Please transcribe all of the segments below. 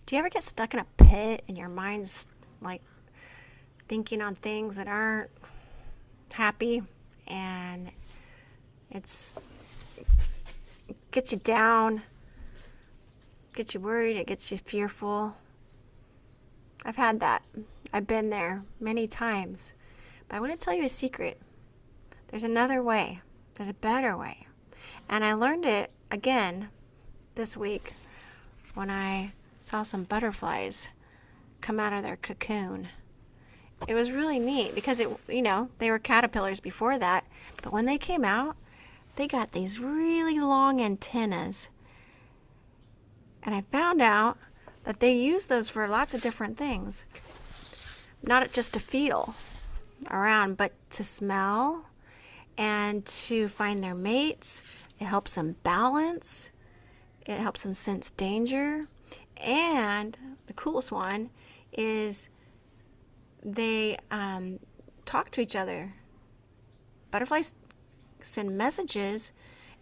Do you ever get stuck in a pit and your mind's like thinking on things that aren't happy, and it gets you down, gets you worried, it gets you fearful? I've had that. I've been there many times. But I want to tell you a secret. There's another way. There's a better way. And I learned it again this week when I saw some butterflies come out of their cocoon. It was really neat because they were caterpillars before that, but when they came out, they got these really long antennas. And I found out that they use those for lots of different things. Not just to feel around, but to smell and to find their mates. It helps them balance. It helps them sense danger. And the coolest one is they talk to each other. Butterflies send messages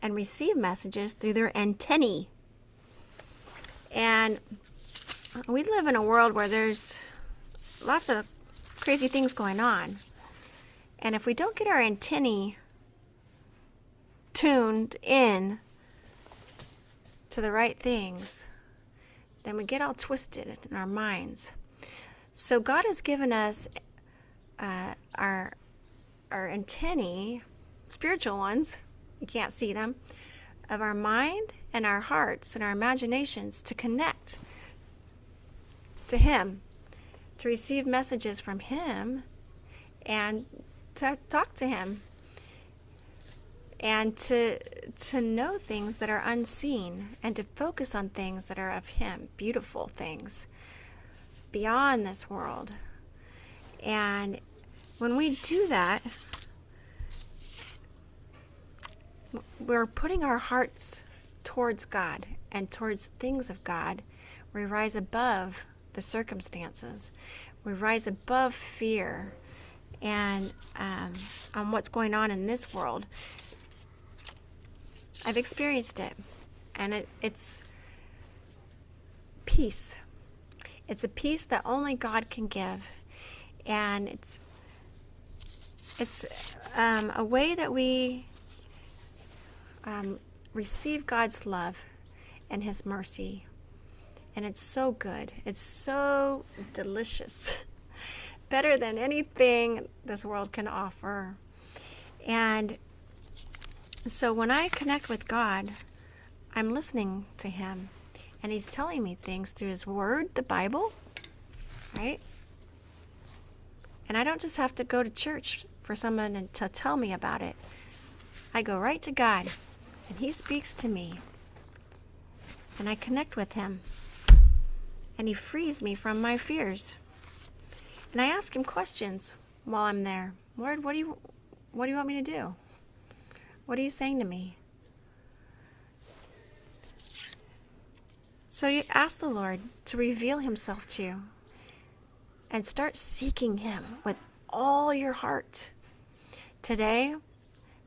and receive messages through their antennae. And we live in a world where there's lots of crazy things going on. And if we don't get our antennae tuned in to the right things, then we get all twisted in our minds. So God has given us our antennae, spiritual ones, you can't see them, of our mind and our hearts and our imaginations to connect to Him, to receive messages from Him, and to talk to Him, and to know things that are unseen, and to focus on things that are of Him, beautiful things beyond this world. And when we do that, we're putting our hearts towards God and towards things of God. We rise above the circumstances. We rise above fear and on what's going on in this world. I've experienced it, and it's peace. It's a peace that only God can give, and it's a way that we receive God's love and His mercy. And it's so good. It's so delicious. Better than anything this world can offer. And so when I connect with God, I'm listening to Him. And He's telling me things through His Word, the Bible, right? And I don't just have to go to church for someone to tell me about it. I go right to God, and He speaks to me. And I connect with Him. And He frees me from my fears. And I ask Him questions while I'm there. Lord, what do you want me to do? What are you saying to me? So you ask the Lord to reveal Himself to you. And start seeking Him with all your heart. Today,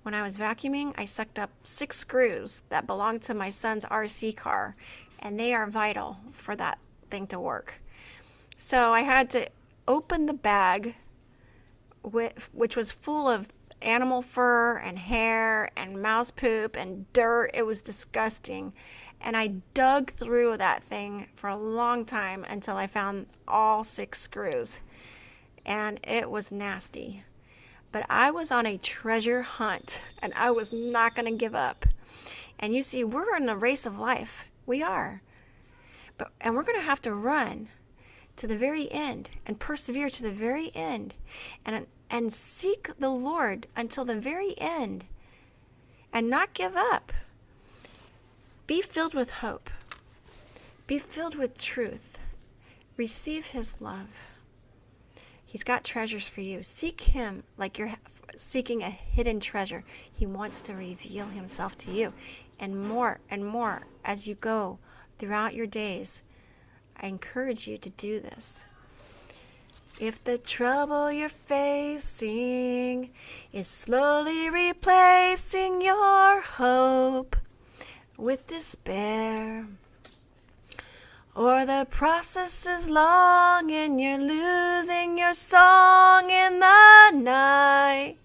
when I was vacuuming, I sucked up 6 screws that belonged to my son's RC car. And they are vital for that thing to work. So I had to open the bag, which was full of animal fur and hair and mouse poop and dirt. It was disgusting. And I dug through that thing for a long time until I found all 6 screws. And it was nasty. But I was on a treasure hunt, and I was not going to give up. And you see, we're in the race of life. We are. And we're going to have to run to the very end and persevere to the very end and seek the Lord until the very end and not give up. Be filled with hope. Be filled with truth. Receive His love. He's got treasures for you. Seek Him like you're seeking a hidden treasure. He wants to reveal Himself to you. And more as you go throughout your days. I encourage you to do this. If the trouble you're facing is slowly replacing your hope with despair, or the process is long and you're losing your song in the night,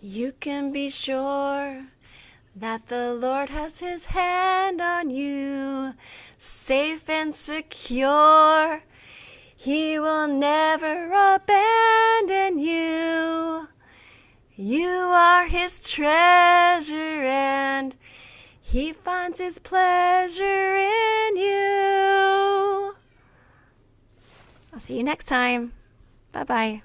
you can be sure that the Lord has his hand on you, safe and secure. He will never abandon you. You are his treasure and he finds his pleasure in you. I'll see you next time. Bye-bye.